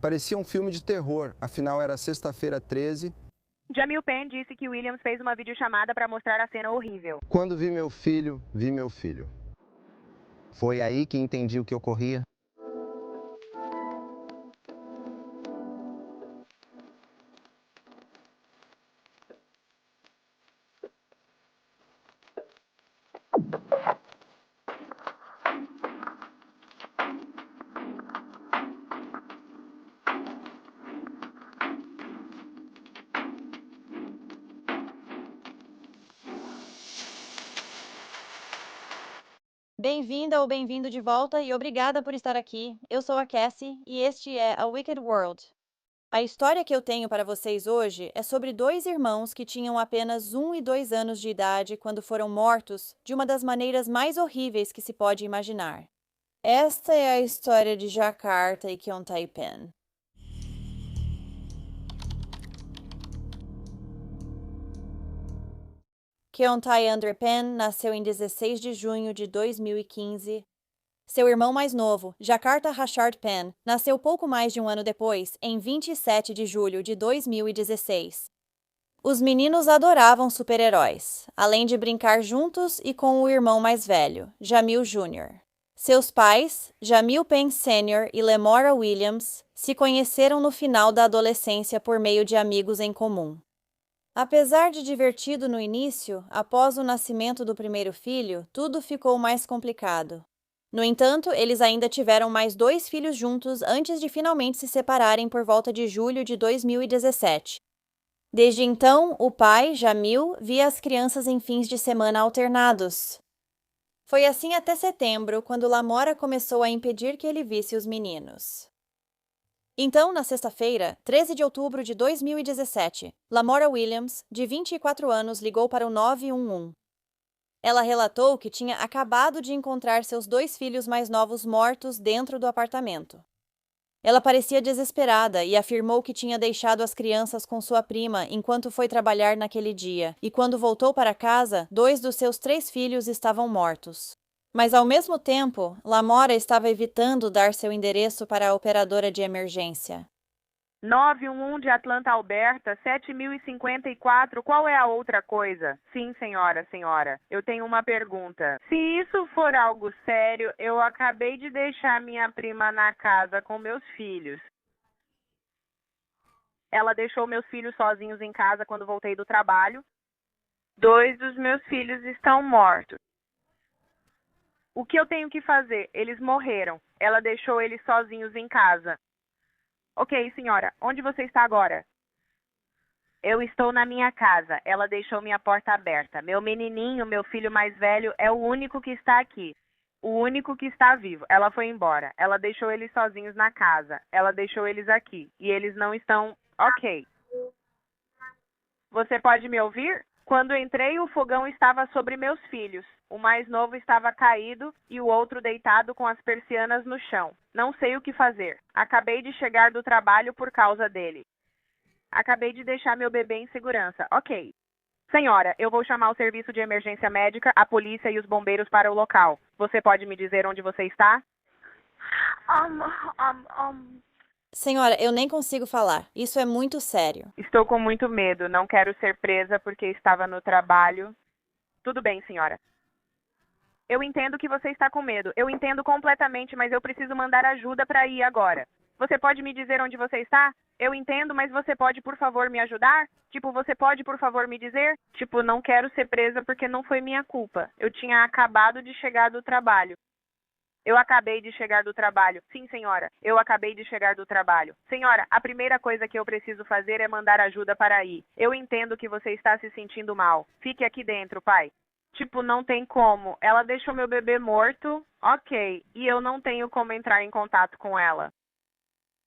Parecia um filme de terror, afinal era sexta-feira 13. Jamil Penn disse que Williams fez uma videochamada para mostrar a cena horrível. Quando vi meu filho, vi meu filho. Foi aí que entendi o que ocorria. Bem-vinda ou bem-vindo de volta e obrigada por estar aqui. Eu sou a Cassie e este é A Wicked World. A história que eu tenho para vocês hoje é sobre dois irmãos que tinham apenas 1 e 2 anos de idade quando foram mortos de uma das maneiras mais horríveis que se pode imaginar. Esta é a história de Jakarta e Keontae Penn. Keontae Andre Penn nasceu em 16 de junho de 2015. Seu irmão mais novo, Jakarta Rashard Penn, nasceu pouco mais de um ano depois, em 27 de julho de 2016. Os meninos adoravam super-heróis, além de brincar juntos e com o irmão mais velho, Jamil Jr. Seus pais, Jamil Penn Sr. e Lemora Williams, se conheceram no final da adolescência por meio de amigos em comum. Apesar de divertido no início, após o nascimento do primeiro filho, tudo ficou mais complicado. No entanto, eles ainda tiveram mais 2 filhos juntos antes de finalmente se separarem por volta de julho de 2017. Desde então, o pai, Jamil, via as crianças em fins de semana alternados. Foi assim até setembro, quando Lamora começou a impedir que ele visse os meninos. Então, na sexta-feira, 13 de outubro de 2017, Lamora Williams, de 24 anos, ligou para o 911. Ela relatou que tinha acabado de encontrar seus 2 filhos mais novos mortos dentro do apartamento. Ela parecia desesperada e afirmou que tinha deixado as crianças com sua prima enquanto foi trabalhar naquele dia, e quando voltou para casa, 2 dos seus 3 filhos estavam mortos. Mas, ao mesmo tempo, Lamora estava evitando dar seu endereço para a operadora de emergência. 911 de Atlanta, Alberta, 7054, qual é a outra coisa? Sim, senhora. Eu tenho uma pergunta. Se isso for algo sério, eu acabei de deixar minha prima na casa com meus filhos. Ela deixou meus filhos sozinhos em casa quando voltei do trabalho. 2 dos meus filhos estão mortos. O que eu tenho que fazer? Eles morreram. Ela deixou eles sozinhos em casa. Ok, senhora. Onde você está agora? Eu estou na minha casa. Ela deixou minha porta aberta. Meu menininho, meu filho mais velho, é o único que está aqui. O único que está vivo. Ela foi embora. Ela deixou eles sozinhos na casa. Ela deixou eles aqui. E eles não estão... Ok. Você pode me ouvir? Quando entrei, o fogão estava sobre meus filhos. O mais novo estava caído e o outro deitado com as persianas no chão. Não sei o que fazer. Acabei de chegar do trabalho por causa dele. Acabei de deixar meu bebê em segurança. Ok. Senhora, eu vou chamar o serviço de emergência médica, a polícia e os bombeiros para o local. Você pode me dizer onde você está? Senhora, eu nem consigo falar. Isso é muito sério. Estou com muito medo. Não quero ser presa porque estava no trabalho. Tudo bem, senhora. Eu entendo que você está com medo. Eu entendo completamente, mas eu preciso mandar ajuda para ir agora. Você pode me dizer onde você está? Eu entendo, mas você pode, por favor, me ajudar? Tipo, você pode, por favor, me dizer? Tipo, não quero ser presa porque não foi minha culpa. Eu tinha acabado de chegar do trabalho. Eu acabei de chegar do trabalho. Sim, senhora. Eu acabei de chegar do trabalho. Senhora, a primeira coisa que eu preciso fazer é mandar ajuda para ir. Eu entendo que você está se sentindo mal. Fique aqui dentro, pai. Tipo, não tem como. Ela deixou meu bebê morto. Ok. E eu não tenho como entrar em contato com ela.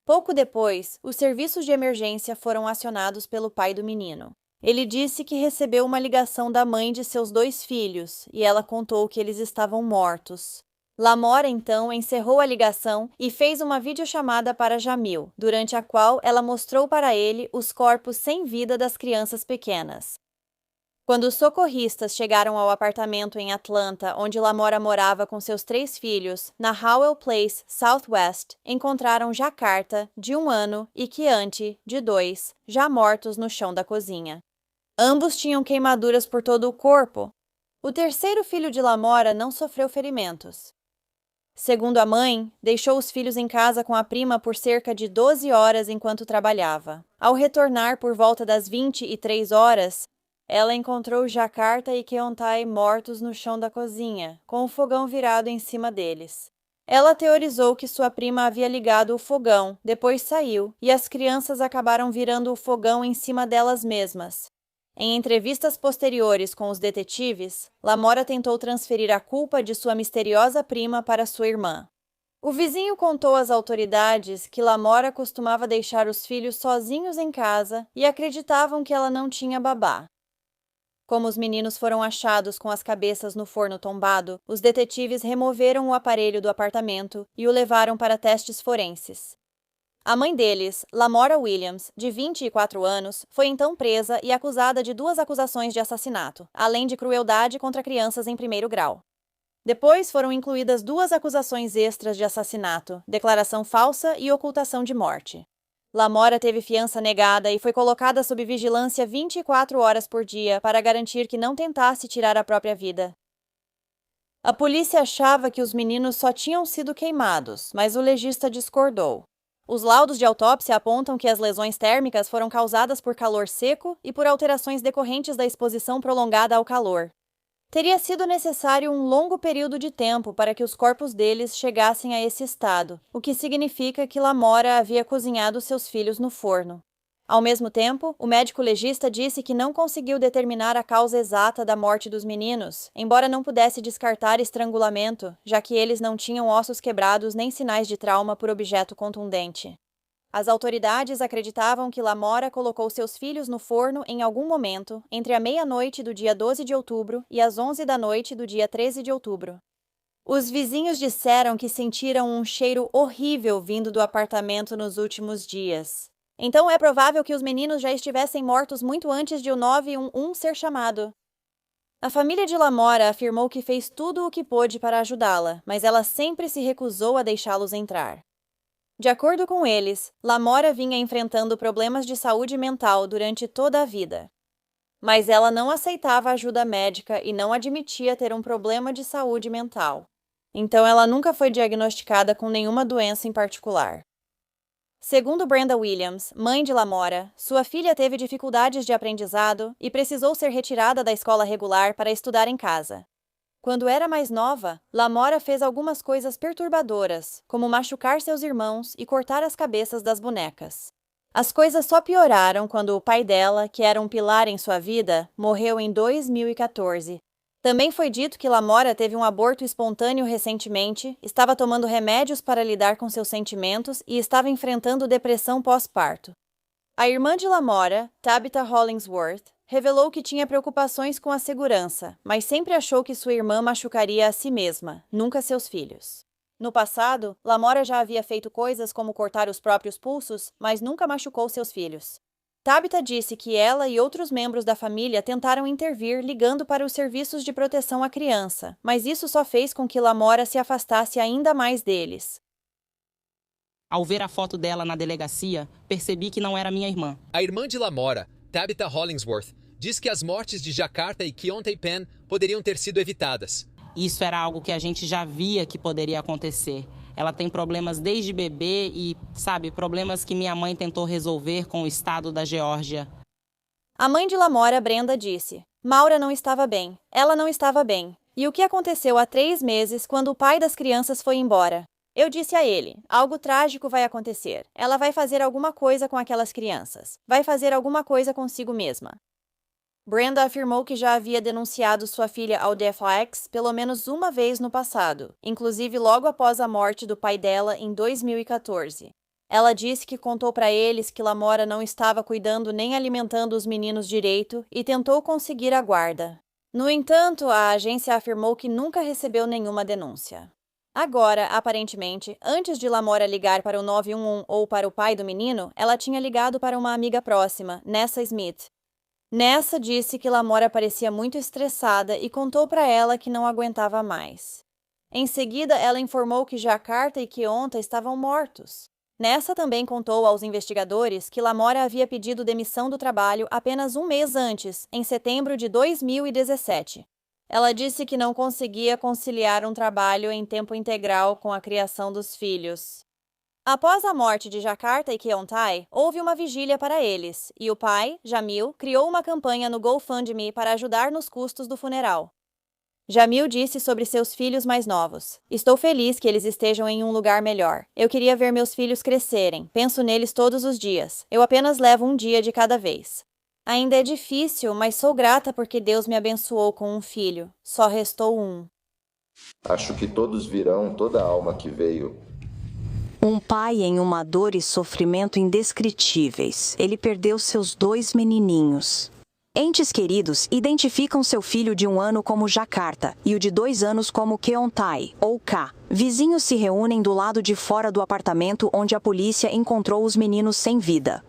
Pouco depois, os serviços de emergência foram acionados pelo pai do menino. Ele disse que recebeu uma ligação da mãe de seus 2 filhos e ela contou que eles estavam mortos. Lamora, então, encerrou a ligação e fez uma videochamada para Jamil, durante a qual ela mostrou para ele os corpos sem vida das crianças pequenas. Quando os socorristas chegaram ao apartamento em Atlanta, onde Lamora morava com seus 3 filhos, na Howell Place, Southwest, encontraram Jakarta, de 1 ano, e Keontae, de 2, já mortos no chão da cozinha. Ambos tinham queimaduras por todo o corpo. O terceiro filho de Lamora não sofreu ferimentos. Segundo a mãe, deixou os filhos em casa com a prima por cerca de 12 horas enquanto trabalhava. Ao retornar por volta das 23 horas, ela encontrou Jakarta e Keontae mortos no chão da cozinha, com o fogão virado em cima deles. Ela teorizou que sua prima havia ligado o fogão, depois saiu, e as crianças acabaram virando o fogão em cima delas mesmas. Em entrevistas posteriores com os detetives, Lamora tentou transferir a culpa de sua misteriosa prima para sua irmã. O vizinho contou às autoridades que Lamora costumava deixar os filhos sozinhos em casa e acreditavam que ela não tinha babá. Como os meninos foram achados com as cabeças no forno tombado, os detetives removeram o aparelho do apartamento e o levaram para testes forenses. A mãe deles, Lamora Williams, de 24 anos, foi então presa e acusada de 2 acusações de assassinato, além de crueldade contra crianças em 1º grau. Depois foram incluídas 2 acusações extras de assassinato, declaração falsa e ocultação de morte. Lamora teve fiança negada e foi colocada sob vigilância 24 horas por dia para garantir que não tentasse tirar a própria vida. A polícia achava que os meninos só tinham sido queimados, mas o legista discordou. Os laudos de autópsia apontam que as lesões térmicas foram causadas por calor seco e por alterações decorrentes da exposição prolongada ao calor. Teria sido necessário um longo período de tempo para que os corpos deles chegassem a esse estado, o que significa que Lamora havia cozinhado seus filhos no forno. Ao mesmo tempo, o médico legista disse que não conseguiu determinar a causa exata da morte dos meninos, embora não pudesse descartar estrangulamento, já que eles não tinham ossos quebrados nem sinais de trauma por objeto contundente. As autoridades acreditavam que Lamora colocou seus filhos no forno em algum momento, entre a meia-noite do dia 12 de outubro e as 11 da noite do dia 13 de outubro. Os vizinhos disseram que sentiram um cheiro horrível vindo do apartamento nos últimos dias. Então é provável que os meninos já estivessem mortos muito antes de o 911 ser chamado. A família de Lamora afirmou que fez tudo o que pôde para ajudá-la, mas ela sempre se recusou a deixá-los entrar. De acordo com eles, Lamora vinha enfrentando problemas de saúde mental durante toda a vida. Mas ela não aceitava ajuda médica e não admitia ter um problema de saúde mental. Então ela nunca foi diagnosticada com nenhuma doença em particular. Segundo Brenda Williams, mãe de Lamora, sua filha teve dificuldades de aprendizado e precisou ser retirada da escola regular para estudar em casa. Quando era mais nova, Lamora fez algumas coisas perturbadoras, como machucar seus irmãos e cortar as cabeças das bonecas. As coisas só pioraram quando o pai dela, que era um pilar em sua vida, morreu em 2014. Também foi dito que Lamora teve um aborto espontâneo recentemente, estava tomando remédios para lidar com seus sentimentos e estava enfrentando depressão pós-parto. A irmã de Lamora, Tabitha Hollingsworth, revelou que tinha preocupações com a segurança, mas sempre achou que sua irmã machucaria a si mesma, nunca seus filhos. No passado, Lamora já havia feito coisas como cortar os próprios pulsos, mas nunca machucou seus filhos. Tabitha disse que ela e outros membros da família tentaram intervir ligando para os serviços de proteção à criança, mas isso só fez com que Lamora se afastasse ainda mais deles. Ao ver a foto dela na delegacia, percebi que não era minha irmã. A irmã de Lamora, Tabitha Hollingsworth, diz que as mortes de Jakarta e Keontae Penn poderiam ter sido evitadas. Isso era algo que a gente já via que poderia acontecer. Ela tem problemas desde bebê e, problemas que minha mãe tentou resolver com o estado da Geórgia. A mãe de Lamora, Brenda, disse: Maura não estava bem. Ela não estava bem. E o que aconteceu há 3 meses, quando o pai das crianças foi embora? Eu disse a ele: algo trágico vai acontecer. Ela vai fazer alguma coisa com aquelas crianças. Vai fazer alguma coisa consigo mesma. Brenda afirmou que já havia denunciado sua filha ao DFAX pelo menos uma vez no passado, inclusive logo após a morte do pai dela em 2014. Ela disse que contou para eles que Lamora não estava cuidando nem alimentando os meninos direito e tentou conseguir a guarda. No entanto, a agência afirmou que nunca recebeu nenhuma denúncia. Agora, aparentemente, antes de Lamora ligar para o 911 ou para o pai do menino, ela tinha ligado para uma amiga próxima, Nessa Smith. Nessa disse que Lamora parecia muito estressada e contou para ela que não aguentava mais. Em seguida, ela informou que Jakarta e Keonta estavam mortos. Nessa também contou aos investigadores que Lamora havia pedido demissão do trabalho apenas um mês antes, em setembro de 2017. Ela disse que não conseguia conciliar um trabalho em tempo integral com a criação dos filhos. Após a morte de Jakarta e Keontae, houve uma vigília para eles, e o pai, Jamil, criou uma campanha no GoFundMe para ajudar nos custos do funeral. Jamil disse sobre seus filhos mais novos: "Estou feliz que eles estejam em um lugar melhor. Eu queria ver meus filhos crescerem. Penso neles todos os dias. Eu apenas levo um dia de cada vez. Ainda é difícil, mas sou grata porque Deus me abençoou com um filho. Só restou um." Acho que todos virão, toda alma que veio. Um pai em uma dor e sofrimento indescritíveis. Ele perdeu seus 2 menininhos. Entes queridos identificam seu filho de 1 ano como Jakarta e o de 2 anos como Keontae, ou K. Vizinhos se reúnem do lado de fora do apartamento onde a polícia encontrou os meninos sem vida.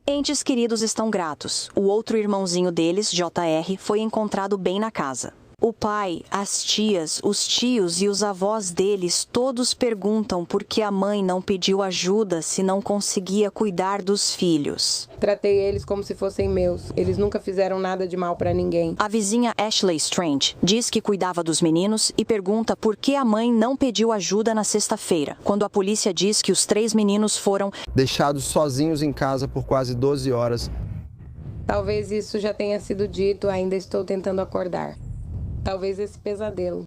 Entes queridos estão gratos. O outro irmãozinho deles, JR, foi encontrado bem na casa. O pai, as tias, os tios e os avós deles todos perguntam por que a mãe não pediu ajuda se não conseguia cuidar dos filhos. Tratei eles como se fossem meus. Eles nunca fizeram nada de mal para ninguém. A vizinha Ashley Strange diz que cuidava dos meninos e pergunta por que a mãe não pediu ajuda na sexta-feira, quando a polícia diz que os 3 meninos foram deixados sozinhos em casa por quase 12 horas. Talvez isso já tenha sido dito, ainda estou tentando acordar. Talvez esse pesadelo.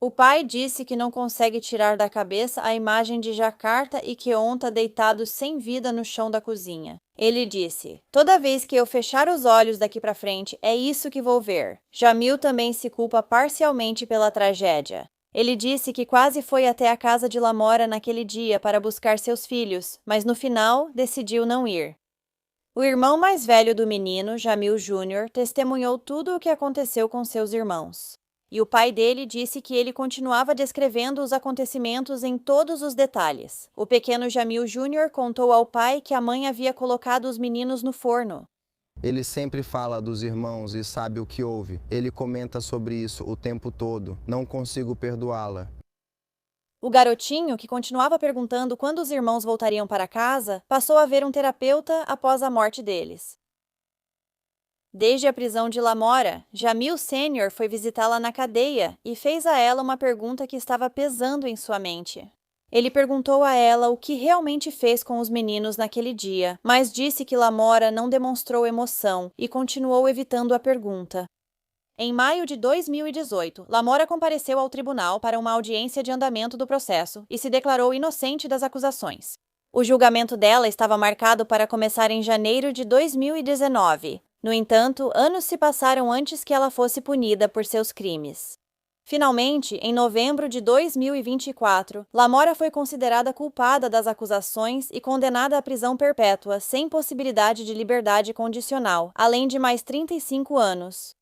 O pai disse que não consegue tirar da cabeça a imagem de Jakarta e Keonta deitados sem vida no chão da cozinha. Ele disse: "Toda vez que eu fechar os olhos daqui para frente, é isso que vou ver." Jamil também se culpa parcialmente pela tragédia. Ele disse que quase foi até a casa de Lamora naquele dia para buscar seus filhos, mas no final decidiu não ir. O irmão mais velho do menino, Jamil Jr., testemunhou tudo o que aconteceu com seus irmãos. E o pai dele disse que ele continuava descrevendo os acontecimentos em todos os detalhes. O pequeno Jamil Jr. contou ao pai que a mãe havia colocado os meninos no forno. Ele sempre fala dos irmãos e sabe o que houve. Ele comenta sobre isso o tempo todo. Não consigo perdoá-la. O garotinho, que continuava perguntando quando os irmãos voltariam para casa, passou a ver um terapeuta após a morte deles. Desde a prisão de Lamora, Jamil Sênior foi visitá-la na cadeia e fez a ela uma pergunta que estava pesando em sua mente. Ele perguntou a ela o que realmente fez com os meninos naquele dia, mas disse que Lamora não demonstrou emoção e continuou evitando a pergunta. Em maio de 2018, Lamora compareceu ao tribunal para uma audiência de andamento do processo e se declarou inocente das acusações. O julgamento dela estava marcado para começar em janeiro de 2019. No entanto, anos se passaram antes que ela fosse punida por seus crimes. Finalmente, em novembro de 2024, Lamora foi considerada culpada das acusações e condenada à prisão perpétua sem possibilidade de liberdade condicional, além de mais 35 anos.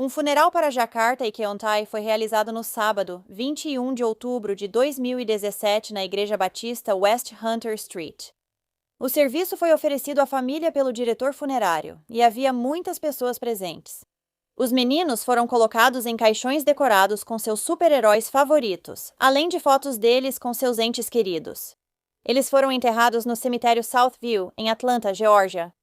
Um funeral para Jakarta e Keontae foi realizado no sábado, 21 de outubro de 2017, na Igreja Batista West Hunter Street. O serviço foi oferecido à família pelo diretor funerário, e havia muitas pessoas presentes. Os meninos foram colocados em caixões decorados com seus super-heróis favoritos, além de fotos deles com seus entes queridos. Eles foram enterrados no cemitério Southview, em Atlanta, Geórgia.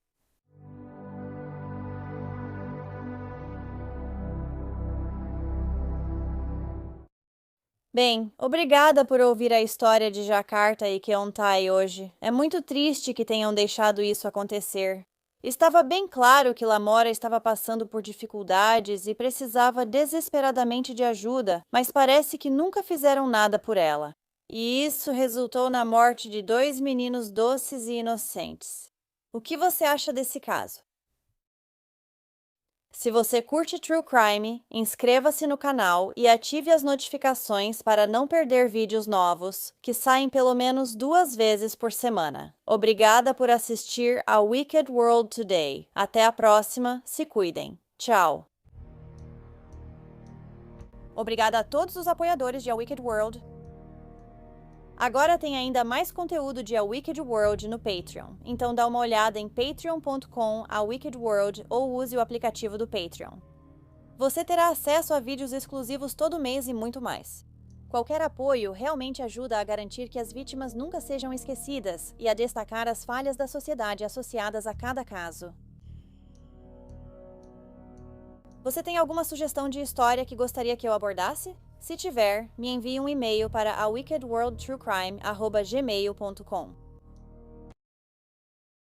Bem, obrigada por ouvir a história de Jakarta e Keontae hoje. É muito triste que tenham deixado isso acontecer. Estava bem claro que Lamora estava passando por dificuldades e precisava desesperadamente de ajuda, mas parece que nunca fizeram nada por ela. E isso resultou na morte de 2 meninos doces e inocentes. O que você acha desse caso? Se você curte True Crime, inscreva-se no canal e ative as notificações para não perder vídeos novos, que saem pelo menos 2 vezes por semana. Obrigada por assistir a Wicked World Today. Até a próxima, se cuidem. Tchau! Obrigada a todos os apoiadores de A Wicked World. Agora tem ainda mais conteúdo de A Wicked World no Patreon, então dá uma olhada em patreon.com/awickedworld ou use o aplicativo do Patreon. Você terá acesso a vídeos exclusivos todo mês e muito mais. Qualquer apoio realmente ajuda a garantir que as vítimas nunca sejam esquecidas e a destacar as falhas da sociedade associadas a cada caso. Você tem alguma sugestão de história que gostaria que eu abordasse? Se tiver, me envie um e-mail para awickedworldtruecrime@gmail.com.